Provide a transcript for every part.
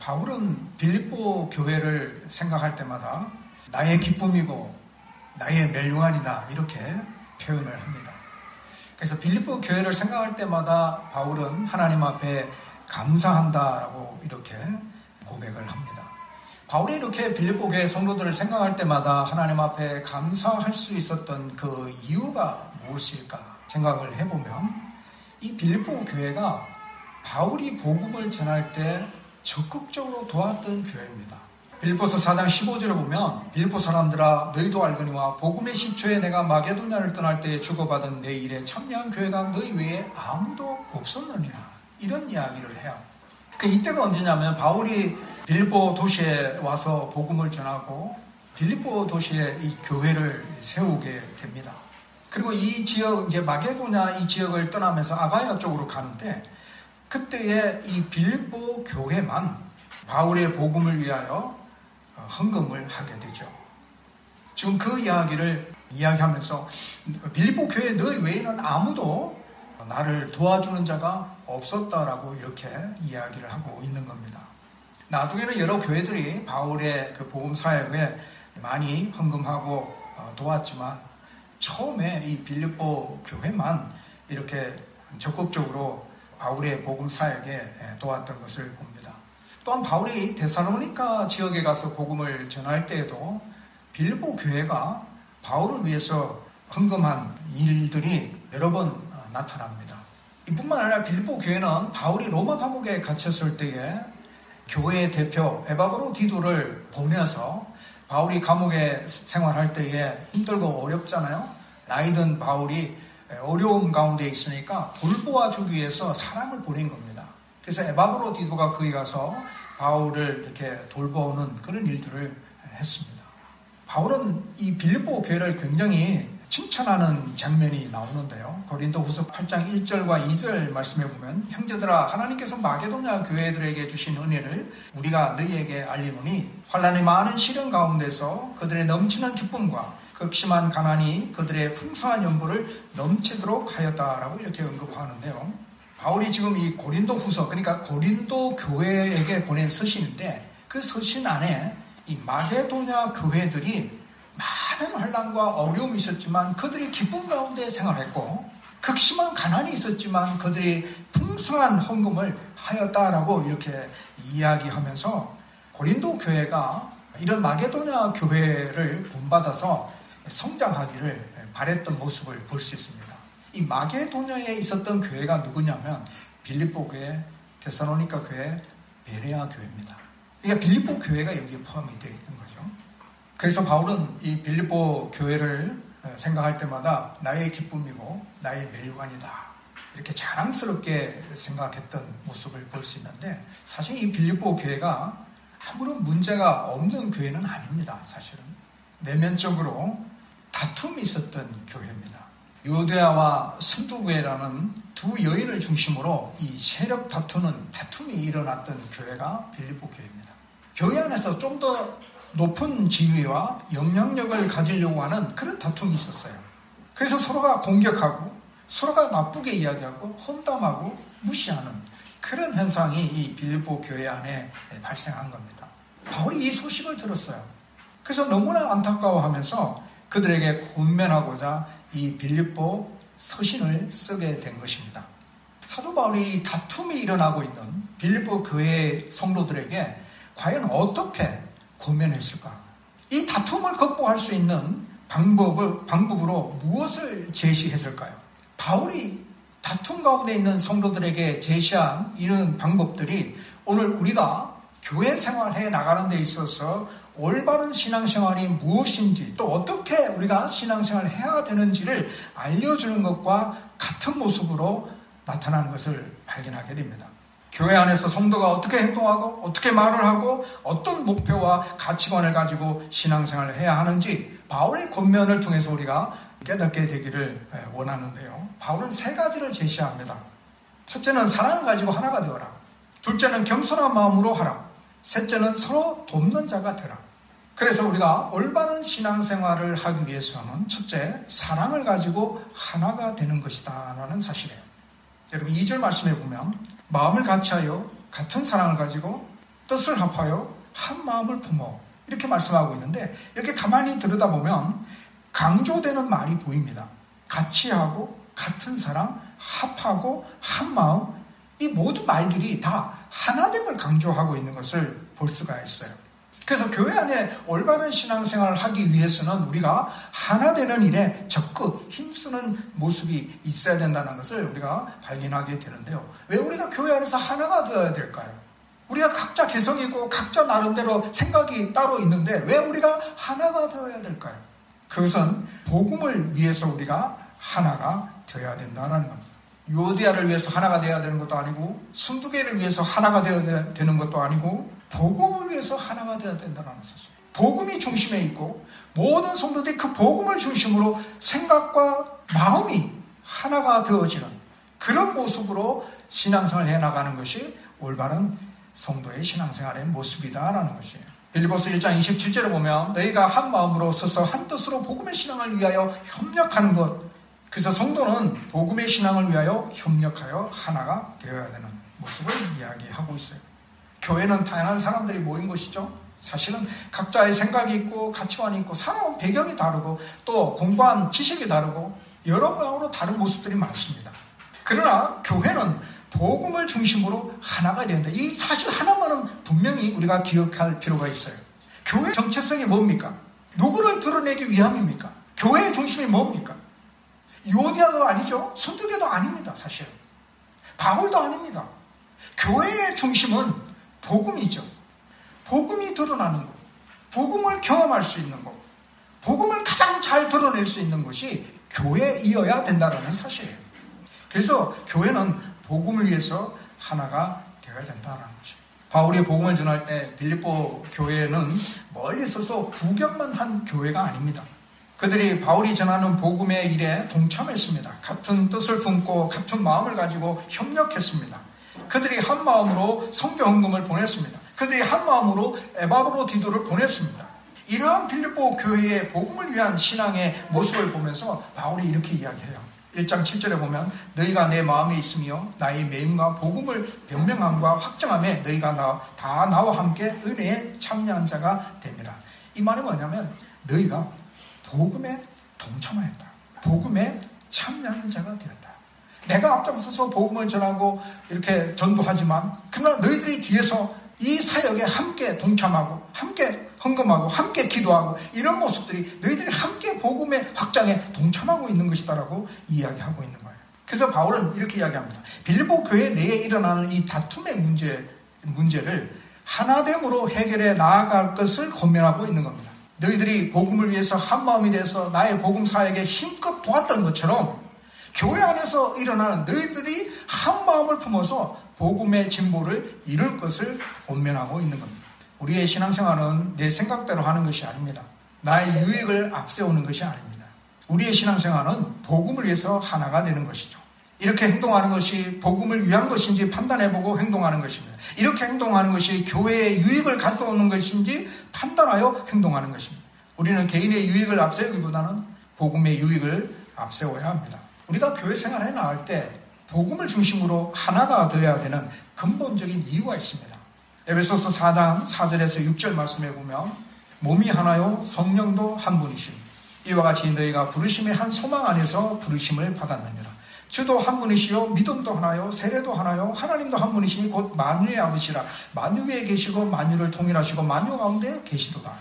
바울은 빌립보 교회를 생각할 때마다 나의 기쁨이고 나의 멸류관이다 이렇게 표현을 합니다. 그래서 빌립보 교회를 생각할 때마다 바울은 하나님 앞에 감사한다라고 이렇게 고백을 합니다. 바울이 이렇게 빌립보 교회 성도들을 생각할 때마다 하나님 앞에 감사할 수 있었던 그 이유가 무엇일까 생각을 해보면 이 빌립보 교회가 바울이 복음을 전할 때 적극적으로 도왔던 교회입니다. 빌립보서 4장 15절에 보면 빌립보 사람들아 너희도 알거니와 복음의 시초에 내가 마게도냐를 떠날 때에 주고받은 내 일에 참여한 교회가 너희 외에 아무도 없었느니라 이런 이야기를 해요. 이때가 언제냐면 바울이 빌립보 도시에 와서 복음을 전하고 빌립보 도시에 이 교회를 세우게 됩니다. 그리고 이 지역 이제 마게도냐 이 지역을 떠나면서 아가야 쪽으로 가는데 그때에 이 빌립보 교회만 바울의 복음을 위하여 헌금을 하게 되죠. 지금 그 이야기를 이야기하면서 빌립보 교회 너희 외에는 아무도 나를 도와주는 자가 없었다라고 이렇게 이야기를 하고 있는 겁니다. 나중에는 여러 교회들이 바울의 그 복음 사역에 많이 헌금하고 도왔지만 처음에 이 빌립보 교회만 이렇게 적극적으로 바울의 복음 사역에 도왔던 것을 봅니다. 또한 바울이 데살로니가 지역에 가서 복음을 전할 때에도 빌립보 교회가 바울을 위해서 헌금한 일들이 여러 번 나타납니다. 이뿐만 아니라 빌립보 교회는 바울이 로마 감옥에 갇혔을 때에 교회의 대표 에바브로디도를 보내서 바울이 감옥에 생활할 때에 힘들고 어렵잖아요. 나이든 바울이 어려움 가운데 있으니까 돌보아 주기 위해서 사람을 보낸 겁니다. 그래서 에바브로디도가 거기 가서 바울을 이렇게 돌보는 그런 일들을 했습니다. 바울은 이 빌립보 교회를 굉장히 칭찬하는 장면이 나오는데요. 고린도후서 8장 1절과 2절 말씀해 보면 형제들아 하나님께서 마게도냐 교회들에게 주신 은혜를 우리가 너희에게 알리노니 환난의 많은 시련 가운데서 그들의 넘치는 기쁨과 극심한 가난이 그들의 풍성한 연보를 넘치도록 하였다라고 이렇게 언급하는데요. 바울이 지금 이 고린도후서 그러니까 고린도 교회에게 보낸 서신인데 그 서신 안에 이 마게도냐 교회들이 많은 환난과 어려움이 있었지만 그들이 기쁨 가운데 생활했고 극심한 가난이 있었지만 그들이 풍성한 헌금을 하였다라고 이렇게 이야기하면서 고린도 교회가 이런 마게도냐 교회를 본받아서 성장하기를 바랬던 모습을 볼 수 있습니다. 이 마게도냐에 있었던 교회가 누구냐면 빌립보 교회, 데살로니가 교회, 베레아 교회입니다. 그러니까 빌립보 교회가 여기에 포함이 되어 있는 거죠. 그래서 바울은 이 빌립보 교회를 생각할 때마다 나의 기쁨이고 나의 멸류관이다 이렇게 자랑스럽게 생각했던 모습을 볼 수 있는데 사실 이 빌립보 교회가 아무런 문제가 없는 교회는 아닙니다. 사실은 내면적으로 다툼이 있었던 교회입니다. 유대아와 순두교회라는 두 여인을 중심으로 이 세력 다툼이 일어났던 교회가 빌립보 교회입니다. 교회 안에서 좀 더 높은 지위와 영향력을 가지려고 하는 그런 다툼이 있었어요. 그래서 서로가 공격하고 서로가 나쁘게 이야기하고 험담하고 무시하는 그런 현상이 이 빌립보 교회 안에 발생한 겁니다. 바울이 이 소식을 들었어요. 그래서 너무나 안타까워하면서 그들에게 권면하고자 이 빌립보 서신을 쓰게 된 것입니다. 사도 바울이 다툼이 일어나고 있는 빌립보 교회 성도들에게 과연 어떻게 권면했을까? 이 다툼을 극복할 수 있는 방법으로 무엇을 제시했을까요? 바울이 다툼 가운데 있는 성도들에게 제시한 이런 방법들이 오늘 우리가 교회 생활해 나가는 데 있어서 올바른 신앙생활이 무엇인지 또 어떻게 우리가 신앙생활을 해야 되는지를 알려주는 것과 같은 모습으로 나타나는 것을 발견하게 됩니다. 교회 안에서 성도가 어떻게 행동하고 어떻게 말을 하고 어떤 목표와 가치관을 가지고 신앙생활을 해야 하는지 바울의 권면을 통해서 우리가 깨닫게 되기를 원하는데요. 바울은 세 가지를 제시합니다. 첫째는 사랑을 가지고 하나가 되어라. 둘째는 겸손한 마음으로 하라. 셋째는 서로 돕는 자가 되라. 그래서 우리가 올바른 신앙생활을 하기 위해서는 첫째, 사랑을 가지고 하나가 되는 것이다 라는 사실이에요. 여러분 2절 말씀해 보면 마음을 같이하여 같은 사랑을 가지고 뜻을 합하여 한 마음을 품어 이렇게 말씀하고 있는데 여기 가만히 들여다보면 강조되는 말이 보입니다. 같이 하고 같은 사랑, 합하고 한 마음, 이 모든 말들이 다 하나됨을 강조하고 있는 것을 볼 수가 있어요. 그래서 교회 안에 올바른 신앙생활을 하기 위해서는 우리가 하나 되는 일에 적극 힘쓰는 모습이 있어야 된다는 것을 우리가 발견하게 되는데요. 왜 우리가 교회 안에서 하나가 되어야 될까요? 우리가 각자 개성이 있고 각자 나름대로 생각이 따로 있는데 왜 우리가 하나가 되어야 될까요? 그것은 복음을 위해서 우리가 하나가 되어야 된다는 겁니다. 유오디아를 위해서 하나가 되어야 되는 것도 아니고 순두개를 위해서 하나가 되어야 되는 것도 아니고 복음을 위해서 하나가 되어야 된다는 사실. 복음이 중심에 있고 모든 성도들이 그 복음을 중심으로 생각과 마음이 하나가 되어지는 그런 모습으로 신앙생활을 해나가는 것이 올바른 성도의 신앙생활의 모습이다라는 것이에요. 빌립보서 1장 27절에 보면 너희가 한 마음으로 서서 한 뜻으로 복음의 신앙을 위하여 협력하는 것. 그래서 성도는 복음의 신앙을 위하여 협력하여 하나가 되어야 되는 모습을 이야기하고 있어요. 교회는 다양한 사람들이 모인 곳이죠. 사실은 각자의 생각이 있고 가치관이 있고 살아온 배경이 다르고 또 공부한 지식이 다르고 여러 방향으로 다른 모습들이 많습니다. 그러나 교회는 복음을 중심으로 하나가 된다. 이 사실 하나만은 분명히 우리가 기억할 필요가 있어요. 교회의 정체성이 뭡니까? 누구를 드러내기 위함입니까? 교회의 중심이 뭡니까? 유오디아도 아니죠. 순두개도 아닙니다. 사실 바울도 아닙니다. 교회의 중심은 복음이죠. 복음이 드러나는 것, 복음을 경험할 수 있는 것, 복음을 가장 잘 드러낼 수 있는 것이 교회이어야 된다는 사실이에요. 그래서 교회는 복음을 위해서 하나가 되어야 된다는 거죠. 바울이 복음을 전할 때 빌립보 교회는 멀리 서서 구경만 한 교회가 아닙니다. 그들이 바울이 전하는 복음의 일에 동참했습니다. 같은 뜻을 품고 같은 마음을 가지고 협력했습니다. 그들이 한 마음으로 성경 헌금을 보냈습니다. 그들이 한 마음으로 에바브로디도를 보냈습니다. 이러한 빌립보 교회의 복음을 위한 신앙의 모습을 보면서 바울이 이렇게 이야기해요. 1장 7절에 보면 너희가 내 마음에 있으며 나의 매임과 복음을 변명함과 확정함에 너희가 다 나와 함께 은혜에 참여한 자가 됩니다. 이 말은 뭐냐면 너희가 복음에 동참하였다. 복음에 참여하는 자가 되었다. 내가 앞장서서 복음을 전하고 이렇게 전도하지만 그러나 너희들이 뒤에서 이 사역에 함께 동참하고 함께 헌금하고 함께 기도하고 이런 모습들이 너희들이 함께 복음의 확장에 동참하고 있는 것이다라고 이야기하고 있는 거예요. 그래서 바울은 이렇게 이야기합니다. 빌립보 교회 내에 일어나는 이 다툼의 문제를 하나됨으로 해결해 나아갈 것을 권면하고 있는 겁니다. 너희들이 복음을 위해서 한 마음이 돼서 나의 복음 사역에 힘껏 도왔던 것처럼 교회 안에서 일어나는 너희들이 한 마음을 품어서 복음의 진보를 이룰 것을 권면하고 있는 겁니다. 우리의 신앙생활은 내 생각대로 하는 것이 아닙니다. 나의 유익을 앞세우는 것이 아닙니다. 우리의 신앙생활은 복음을 위해서 하나가 되는 것이죠. 이렇게 행동하는 것이 복음을 위한 것인지 판단해보고 행동하는 것입니다. 이렇게 행동하는 것이 교회의 유익을 가져오는 것인지 판단하여 행동하는 것입니다. 우리는 개인의 유익을 앞세우기보다는 복음의 유익을 앞세워야 합니다. 우리가 교회 생활에 나갈 때 복음을 중심으로 하나가 되어야 되는 근본적인 이유가 있습니다. 에베소서 4장 4절에서 6절 말씀해 보면 몸이 하나요 성령도 한 분이시니 이와 같이 너희가 부르심의 한 소망 안에서 부르심을 받았느니라. 주도 한 분이시요 믿음도 하나요 세례도 하나요 하나님도 한 분이시니 곧 만유의 아버지라. 만유 위에 계시고 만유를 통일하시고 만유 가운데 계시도다.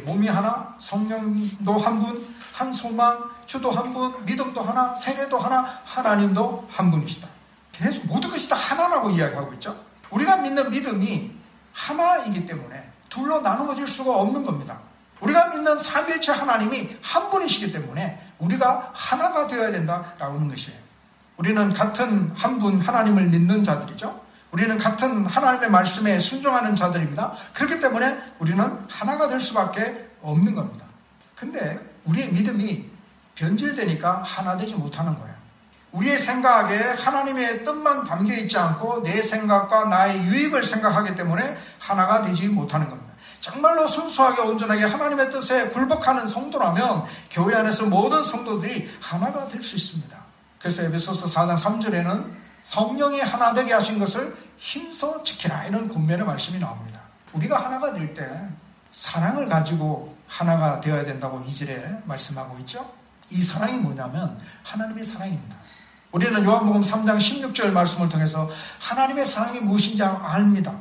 몸이 하나 성령도 한 분, 한 소망, 주도 한 분, 믿음도 하나, 세례도 하나, 하나님도 한 분이시다. 계속 모든 것이 다 하나라고 이야기하고 있죠. 우리가 믿는 믿음이 하나이기 때문에 둘로 나누어질 수가 없는 겁니다. 우리가 믿는 삼위일체 하나님이 한 분이시기 때문에 우리가 하나가 되어야 된다라고 하는 것이에요. 우리는 같은 한 분 하나님을 믿는 자들이죠. 우리는 같은 하나님의 말씀에 순종하는 자들입니다. 그렇기 때문에 우리는 하나가 될 수밖에 없는 겁니다. 근데 우리의 믿음이 변질되니까 하나 되지 못하는 거예요. 우리의 생각에 하나님의 뜻만 담겨 있지 않고 내 생각과 나의 유익을 생각하기 때문에 하나가 되지 못하는 겁니다. 정말로 순수하게 온전하게 하나님의 뜻에 굴복하는 성도라면 교회 안에서 모든 성도들이 하나가 될 수 있습니다. 그래서 에베소서 4장 3절에는 성령이 하나 되게 하신 것을 힘써 지키라, 이런 권면의 말씀이 나옵니다. 우리가 하나가 될 때 사랑을 가지고 하나가 되어야 된다고 2절에 말씀하고 있죠. 이 사랑이 뭐냐면 하나님의 사랑입니다. 우리는 요한복음 3장 16절 말씀을 통해서 하나님의 사랑이 무엇인지 압니다.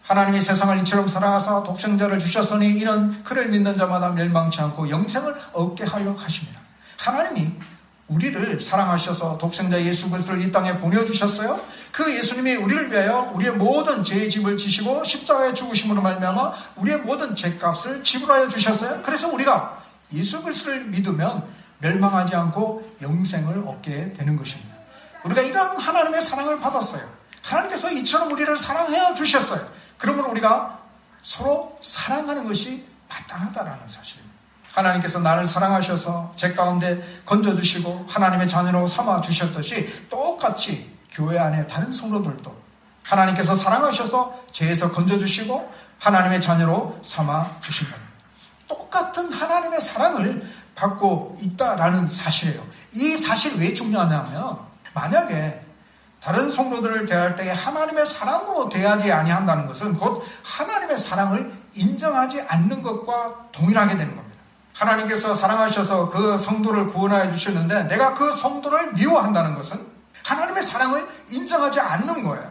하나님이 세상을 이처럼 사랑하사 독생자를 주셨으니 이는 그를 믿는 자마다 멸망치 않고 영생을 얻게 하려 하십니다. 하나님이 우리를 사랑하셔서 독생자 예수 그리스도를 이 땅에 보내주셨어요. 그 예수님이 우리를 위하여 우리의 모든 죄의 짐을 지시고 십자가에 죽으심으로 말미암아 우리의 모든 죄값을 지불하여 주셨어요. 그래서 우리가 예수 그리스도를 믿으면 멸망하지 않고 영생을 얻게 되는 것입니다. 우리가 이런 하나님의 사랑을 받았어요. 하나님께서 이처럼 우리를 사랑해 주셨어요. 그러므로 우리가 서로 사랑하는 것이 마땅하다라는 사실입니다. 하나님께서 나를 사랑하셔서 죄 가운데 건져주시고 하나님의 자녀로 삼아주셨듯이 똑같이 교회 안에 다른 성도들도 하나님께서 사랑하셔서 죄에서 건져주시고 하나님의 자녀로 삼아주신 겁니다. 똑같은 하나님의 사랑을 받고 있다라는 사실이에요. 이 사실이 왜 중요하냐면 만약에 다른 성도들을 대할 때 하나님의 사랑으로 대하지 아니한다는 것은 곧 하나님의 사랑을 인정하지 않는 것과 동일하게 되는 겁니다. 하나님께서 사랑하셔서 그 성도를 구원하여 주셨는데 내가 그 성도를 미워한다는 것은 하나님의 사랑을 인정하지 않는 거예요.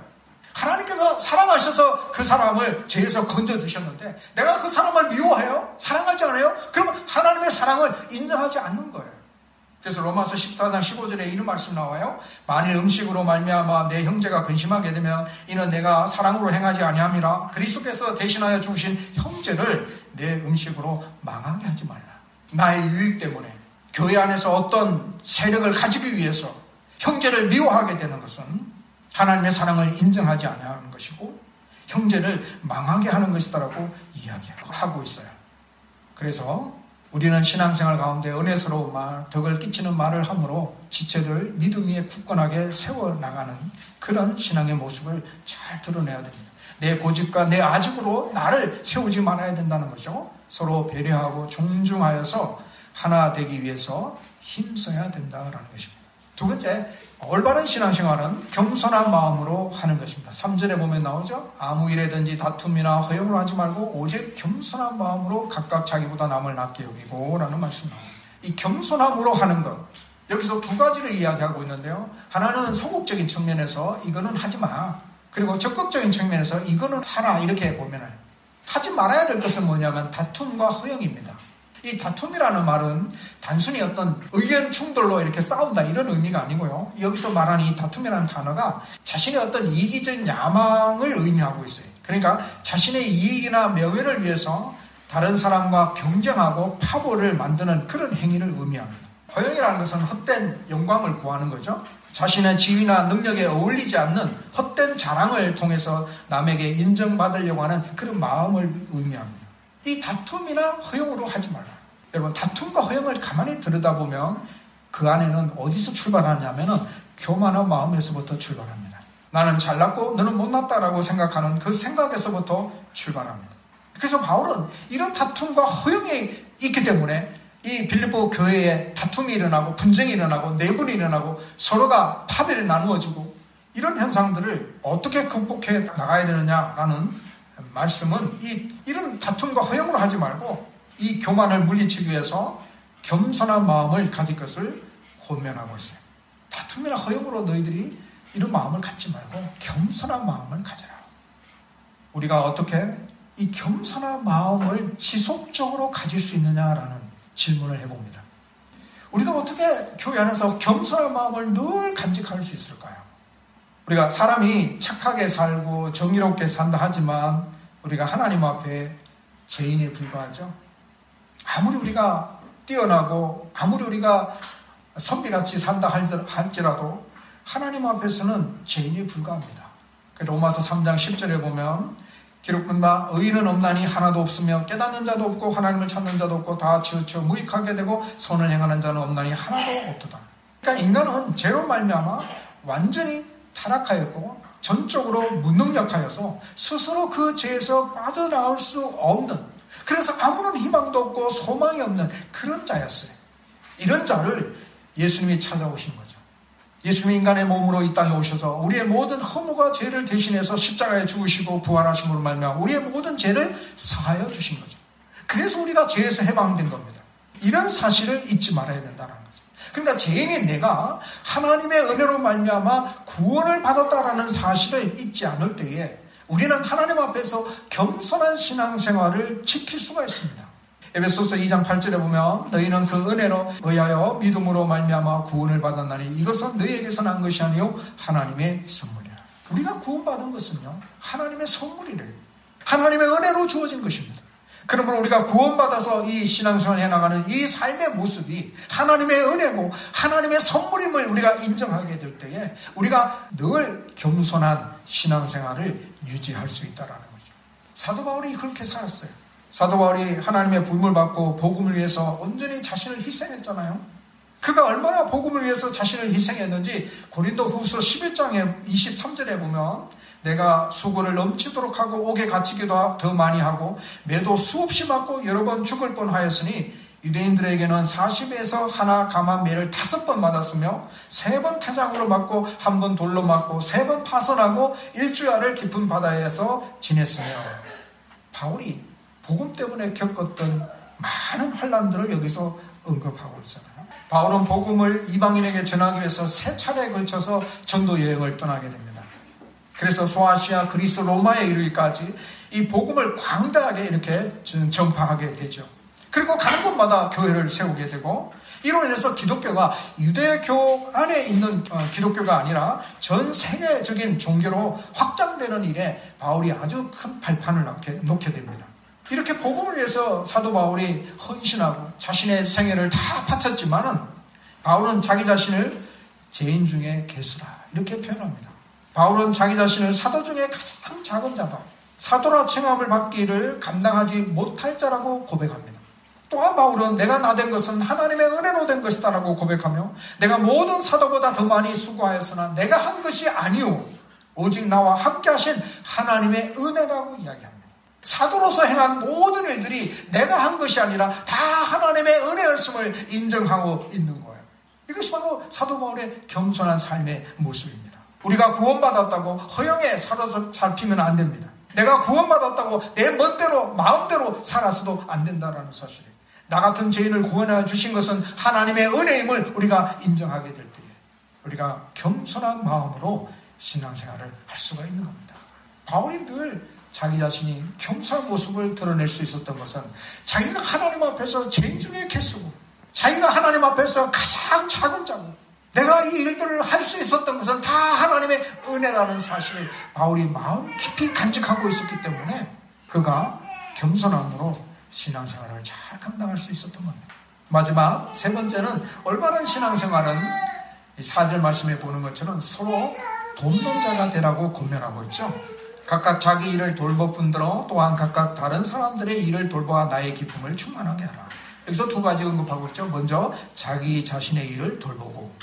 하나님께서 사랑하셔서 그 사람을 죄에서 건져주셨는데 내가 그 사람을 미워해요? 사랑하지 않아요? 그러면 하나님의 사랑을 인정하지 않는 거예요. 그래서 로마서 14장 15절에 이런 말씀 나와요. 만일 음식으로 말미암아 내 형제가 근심하게 되면 이는 내가 사랑으로 행하지 아니함이라. 그리스도께서 대신하여 주신 형제를 내 음식으로 망하게 하지 말라. 나의 유익 때문에 교회 안에서 어떤 세력을 가지기 위해서 형제를 미워하게 되는 것은 하나님의 사랑을 인정하지 않는 것이고 형제를 망하게 하는 것이다라고 이야기하고 있어요. 그래서 우리는 신앙생활 가운데 은혜스러운 말, 덕을 끼치는 말을 함으로 지체를 믿음 위에 굳건하게 세워나가는 그런 신앙의 모습을 잘 드러내야 됩니다. 내 고집과 내 아집으로 나를 세우지 말아야 된다는 거죠. 서로 배려하고 존중하여서 하나 되기 위해서 힘써야 된다는 것입니다. 두 번째, 올바른 신앙생활은 겸손한 마음으로 하는 것입니다. 3절에 보면 나오죠. 아무 일에든지 다툼이나 허용을 하지 말고 오직 겸손한 마음으로 각각 자기보다 남을 낮게 여기고 라는 말씀 나옵니다. 이 겸손함으로 하는 것, 여기서 두 가지를 이야기하고 있는데요. 하나는 소극적인 측면에서 이거는 하지 마. 그리고 적극적인 측면에서 이거는 하라, 이렇게 보면 하지 말아야 될 것은 뭐냐면 다툼과 허용입니다. 이 다툼이라는 말은 단순히 어떤 의견 충돌로 이렇게 싸운다 이런 의미가 아니고요. 여기서 말하는 이 다툼이라는 단어가 자신의 어떤 이기적인 야망을 의미하고 있어요. 그러니까 자신의 이익이나 명예를 위해서 다른 사람과 경쟁하고 파벌을 만드는 그런 행위를 의미합니다. 허용이라는 것은 헛된 영광을 구하는 거죠. 자신의 지위나 능력에 어울리지 않는 헛된 자랑을 통해서 남에게 인정받으려고 하는 그런 마음을 의미합니다. 이 다툼이나 허용으로 하지 말라. 여러분, 다툼과 허용을 가만히 들여다보면 그 안에는 어디서 출발하냐면은 교만한 마음에서부터 출발합니다. 나는 잘났고 너는 못났다라고 생각하는 그 생각에서부터 출발합니다. 그래서 바울은 이런 다툼과 허용이 있기 때문에 이 빌립보 교회에 다툼이 일어나고 분쟁이 일어나고 내분이 일어나고 서로가 파별이 나누어지고 이런 현상들을 어떻게 극복해 나가야 되느냐라는 말씀은 이런 다툼과 허용으로 하지 말고 이 교만을 물리치기 위해서 겸손한 마음을 가질 것을 권면하고 있어요. 다툼이나 허용으로 너희들이 이런 마음을 갖지 말고 겸손한 마음을 가져라. 우리가 어떻게 이 겸손한 마음을 지속적으로 가질 수 있느냐라는 질문을 해봅니다. 우리가 어떻게 교회 안에서 겸손한 마음을 늘 간직할 수 있을까요? 우리가 사람이 착하게 살고 정의롭게 산다 하지만 우리가 하나님 앞에 죄인에 불과하죠. 아무리 우리가 뛰어나고 아무리 우리가 선비같이 산다 할지라도 하나님 앞에서는 죄인에 불과합니다. 로마서 3장 10절에 보면 기록된 바 의인은 없나니 하나도 없으며 깨닫는 자도 없고 하나님을 찾는 자도 없고 다 치우쳐 무익하게 되고 선을 행하는 자는 없나니 하나도 없도다. 그러니까 인간은 죄로 말미암아 완전히 타락하였고 전적으로 무능력하여서 스스로 그 죄에서 빠져나올 수 없는, 그래서 아무런 희망도 없고 소망이 없는 그런 자였어요. 이런 자를 예수님이 찾아오신 거죠. 예수님이 인간의 몸으로 이 땅에 오셔서 우리의 모든 허물과 죄를 대신해서 십자가에 죽으시고 부활하심으로 말미암아 우리의 모든 죄를 사하여 주신 거죠. 그래서 우리가 죄에서 해방된 겁니다. 이런 사실을 잊지 말아야 된다는 거죠. 그러니까 죄인인 내가 하나님의 은혜로 말미암아 구원을 받았다라는 사실을 잊지 않을 때에 우리는 하나님 앞에서 겸손한 신앙생활을 지킬 수가 있습니다. 에베소서 2장 8절에 보면 너희는 그 은혜로 의하여 믿음으로 말미암아 구원을 받았나니 이것은 너희에게서 난 것이 아니요 하나님의 선물이라. 우리가 구원받은 것은요 하나님의 선물이래요. 하나님의 은혜로 주어진 것입니다. 그러므로 우리가 구원받아서 이 신앙생활을 해나가는 이 삶의 모습이 하나님의 은혜고 하나님의 선물임을 우리가 인정하게 될 때에 우리가 늘 겸손한 신앙생활을 유지할 수 있다는 거죠. 사도 바울이 그렇게 살았어요. 사도 바울이 하나님의 부름을 받고 복음을 위해서 온전히 자신을 희생했잖아요. 그가 얼마나 복음을 위해서 자신을 희생했는지 고린도 후서 11장의 23절에 보면 내가 수고를 넘치도록 하고 옥에 갇히기도 더 많이 하고 매도 수없이 맞고 여러 번 죽을 뻔하였으니 유대인들에게는 40에서 하나 감한 매를 5번 맞았으며 3번 태장으로 맞고 1번 돌로 맞고 3번 파선하고 일주야를 깊은 바다에서 지냈으며 바울이 복음 때문에 겪었던 많은 환난들을 여기서 언급하고 있잖아요. 바울은 복음을 이방인에게 전하기 위해서 3차례에 걸쳐서 전도 여행을 떠나게 됩니다. 그래서 소아시아, 그리스, 로마에 이르기까지 이 복음을 광대하게 이렇게 전파하게 되죠. 그리고 가는 곳마다 교회를 세우게 되고 이로 인해서 기독교가 유대교 안에 있는 기독교가 아니라 전 세계적인 종교로 확장되는 일에 바울이 아주 큰 발판을 놓게 됩니다. 이렇게 복음을 위해서 사도 바울이 헌신하고 자신의 생애를 다 바쳤지만은 바울은 자기 자신을 죄인 중에 괴수라 이렇게 표현합니다. 바울은 자기 자신을 사도 중에 가장 작은 자다. 사도라 칭함을 받기를 감당하지 못할 자라고 고백합니다. 또한 바울은 내가 나 된 것은 하나님의 은혜로 된 것이다라고 고백하며 내가 모든 사도보다 더 많이 수고하였으나 내가 한 것이 아니오 오직 나와 함께 하신 하나님의 은혜라고 이야기합니다. 사도로서 행한 모든 일들이 내가 한 것이 아니라 다 하나님의 은혜였음을 인정하고 있는 거예요. 이것이 바로 사도 바울의 겸손한 삶의 모습입니다. 우리가 구원받았다고 허영에 사로잡히면 안 됩니다. 내가 구원받았다고 내 멋대로 마음대로 살아서도 안 된다는 사실이에요. 나 같은 죄인을 구원해 주신 것은 하나님의 은혜임을 우리가 인정하게 될 때에 우리가 겸손한 마음으로 신앙생활을 할 수가 있는 겁니다. 바울이 늘 자기 자신이 겸손한 모습을 드러낼 수 있었던 것은 자기는 하나님 앞에서 죄인 중에 개수고 자기가 하나님 앞에서 가장 작은 자고 내가 이 일들을 할 수 있었던 것은 다 하나님의 은혜라는 사실을 바울이 마음 깊이 간직하고 있었기 때문에 그가 겸손함으로 신앙생활을 잘 감당할 수 있었던 겁니다. 마지막 3번째는 올바른 신앙생활은 이 4절 말씀에 보는 것처럼 서로 돕는 자가 되라고 권면하고 있죠. 각각 자기 일을 돌보뿐더러 또한 각각 다른 사람들의 일을 돌보아 나의 기쁨을 충만하게 하라. 여기서 2가지 언급하고 있죠. 먼저 자기 자신의 일을 돌보고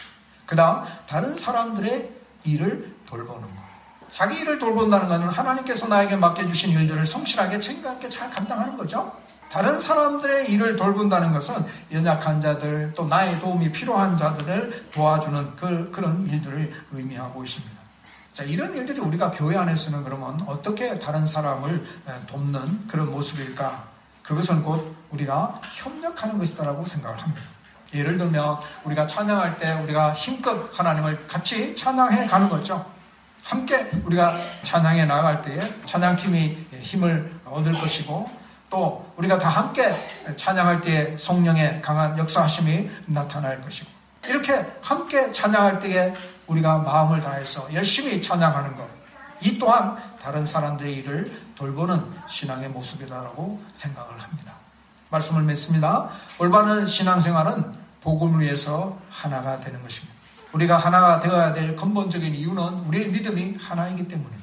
그 다음 다른 사람들의 일을 돌보는 것. 자기 일을 돌본다는 것은 하나님께서 나에게 맡겨주신 일들을 성실하게 책임감 있게 잘 감당하는 거죠. 다른 사람들의 일을 돌본다는 것은 연약한 자들 또 나의 도움이 필요한 자들을 도와주는 그런 일들을 의미하고 있습니다. 자, 이런 일들이 우리가 교회 안에서는 그러면 어떻게 다른 사람을 돕는 그런 모습일까? 그것은 곧 우리가 협력하는 것이다라고 생각을 합니다. 예를 들면 우리가 찬양할 때 우리가 힘껏 하나님을 같이 찬양해 가는 거죠. 함께 우리가 찬양해 나갈 때에 찬양팀이 힘을 얻을 것이고 또 우리가 다 함께 찬양할 때에 성령의 강한 역사하심이 나타날 것이고 이렇게 함께 찬양할 때에 우리가 마음을 다해서 열심히 찬양하는 것, 이 또한 다른 사람들의 일을 돌보는 신앙의 모습이다라고 생각을 합니다. 말씀을 맺습니다. 올바른 신앙생활은 복음을 위해서 하나가 되는 것입니다. 우리가 하나가 되어야 될 근본적인 이유는 우리의 믿음이 하나이기 때문입니다.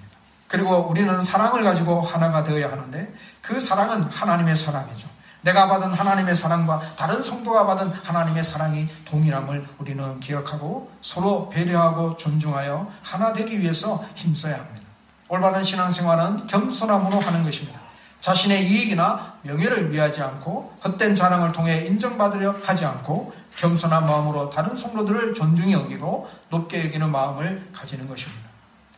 그리고 우리는 사랑을 가지고 하나가 되어야 하는데 그 사랑은 하나님의 사랑이죠. 내가 받은 하나님의 사랑과 다른 성도가 받은 하나님의 사랑이 동일함을 우리는 기억하고 서로 배려하고 존중하여 하나 되기 위해서 힘써야 합니다. 올바른 신앙생활은 겸손함으로 하는 것입니다. 자신의 이익이나 명예를 위하지 않고 헛된 자랑을 통해 인정받으려 하지 않고 겸손한 마음으로 다른 성도들을 존중히 여기고 높게 여기는 마음을 가지는 것입니다.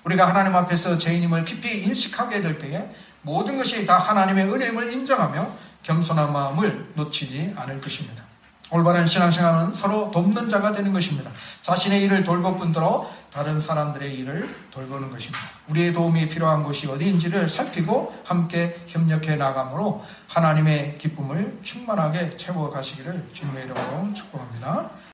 우리가 하나님 앞에서 죄인임을 깊이 인식하게 될 때에 모든 것이 다 하나님의 은혜임을 인정하며 겸손한 마음을 놓치지 않을 것입니다. 올바른 신앙생활은 서로 돕는 자가 되는 것입니다. 자신의 일을 돌볼 뿐더러 다른 사람들의 일을 돌보는 것입니다. 우리의 도움이 필요한 곳이 어디인지를 살피고 함께 협력해 나감으로 하나님의 기쁨을 충만하게 채워가시기를 주님의 이름으로 축복합니다.